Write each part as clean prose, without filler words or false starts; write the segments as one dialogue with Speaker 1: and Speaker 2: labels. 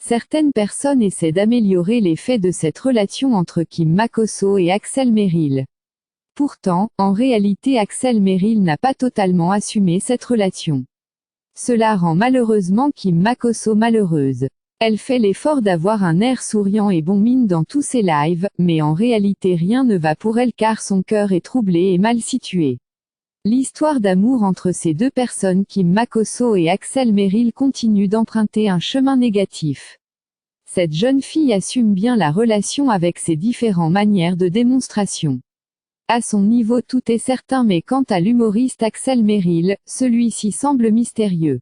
Speaker 1: Certaines personnes essaient d'améliorer les faits de cette relation entre Kim Makosso et Axel Merrill. Pourtant, en réalité Axel Merrill n'a pas totalement assumé cette relation. Cela rend malheureusement Kim Makosso malheureuse. Elle fait l'effort d'avoir un air souriant et bon mine dans tous ses lives, mais en réalité rien ne va pour elle car son cœur est troublé et mal situé. L'histoire d'amour entre ces deux personnes Kim Makosso et Axel Merrill continue d'emprunter un chemin négatif. Cette jeune fille assume bien la relation avec ses différentes manières de démonstration. À son niveau tout est certain mais quant à l'humoriste Axel Merrill, celui-ci semble mystérieux.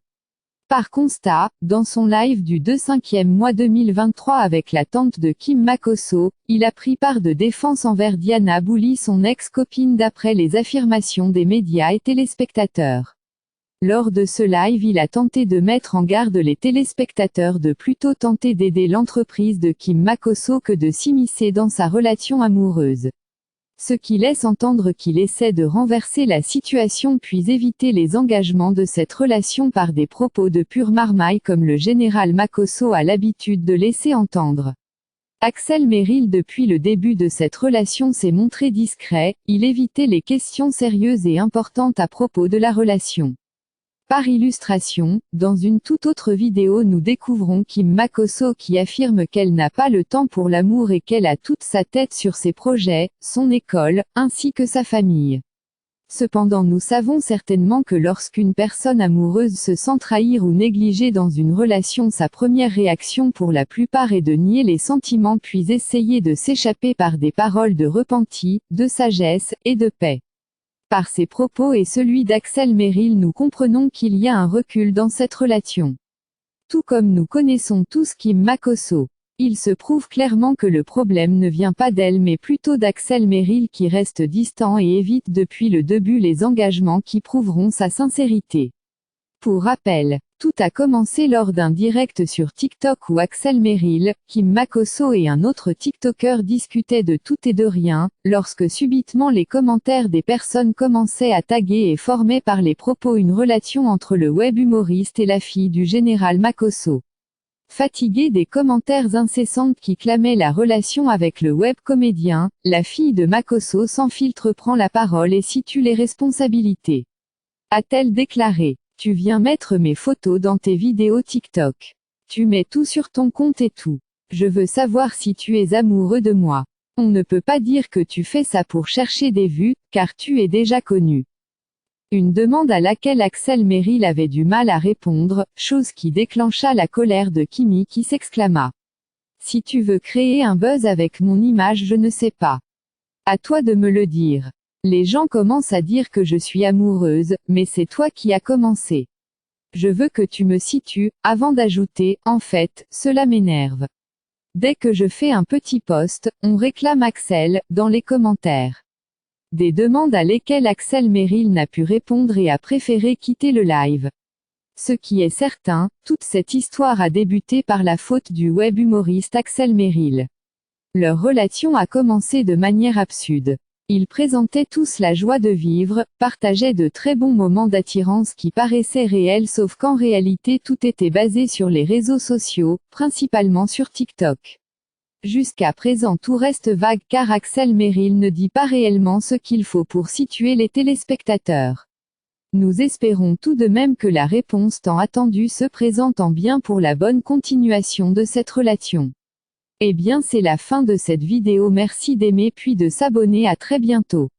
Speaker 1: Par constat, dans son live du 2/5e mois 2023 avec la tante de Kim Makosso, il a pris part de défense envers Diana Bouli son ex-copine d'après les affirmations des médias et téléspectateurs. Lors de ce live il a tenté de mettre en garde les téléspectateurs de plutôt tenter d'aider l'entreprise de Kim Makosso que de s'immiscer dans sa relation amoureuse. Ce qui laisse entendre qu'il essaie de renverser la situation puis éviter les engagements de cette relation par des propos de pure marmaille comme le général Makosso a l'habitude de laisser entendre. Axel Merrill depuis le début de cette relation s'est montré discret, il évitait les questions sérieuses et importantes à propos de la relation. Par illustration, dans une toute autre vidéo nous découvrons Kim Makosso qui affirme qu'elle n'a pas le temps pour l'amour et qu'elle a toute sa tête sur ses projets, son école, ainsi que sa famille. Cependant nous savons certainement que lorsqu'une personne amoureuse se sent trahir ou négligée dans une relation sa première réaction pour la plupart est de nier les sentiments puis essayer de s'échapper par des paroles de repenti, de sagesse, et de paix. Par ses propos et celui d'Axel Merrill nous comprenons qu'il y a un recul dans cette relation. Tout comme nous connaissons tous Kim Makosso. Il se prouve clairement que le problème ne vient pas d'elle mais plutôt d'Axel Merrill qui reste distant et évite depuis le début les engagements qui prouveront sa sincérité. Pour rappel, tout a commencé lors d'un direct sur TikTok où Axel Merrill, Kim Makosso et un autre TikToker discutaient de tout et de rien, lorsque subitement les commentaires des personnes commençaient à taguer et formaient par les propos une relation entre le web humoriste et la fille du général Makosso. Fatiguée des commentaires incessantes qui clamaient la relation avec le web comédien, la fille de Makosso sans filtre prend la parole et situe les responsabilités. A-t-elle déclaré: tu viens mettre mes photos dans tes vidéos TikTok. Tu mets tout sur ton compte et tout. Je veux savoir si tu es amoureux de moi. On ne peut pas dire que tu fais ça pour chercher des vues, car tu es déjà connu. Une demande à laquelle Axel Merrill avait du mal à répondre, chose qui déclencha la colère de Kimi qui s'exclama: si tu veux créer un buzz avec mon image je ne sais pas. À toi de me le dire. Les gens commencent à dire que je suis amoureuse, mais c'est toi qui as commencé. Je veux que tu me situes, avant d'ajouter, en fait, cela m'énerve. Dès que je fais un petit post, on réclame Axel, dans les commentaires. Des demandes à lesquelles Axel Merrill n'a pu répondre et a préféré quitter le live. Ce qui est certain, toute cette histoire a débuté par la faute du web humoriste Axel Merrill. Leur relation a commencé de manière absurde. Ils présentaient tous la joie de vivre, partageaient de très bons moments d'attirance qui paraissaient réels sauf qu'en réalité tout était basé sur les réseaux sociaux, principalement sur TikTok. Jusqu'à présent tout reste vague car Axel Merrill ne dit pas réellement ce qu'il faut pour situer les téléspectateurs. Nous espérons tout de même que la réponse tant attendue se présente en bien pour la bonne continuation de cette relation. Eh bien c'est la fin de cette vidéo, merci d'aimer puis de s'abonner, à très bientôt.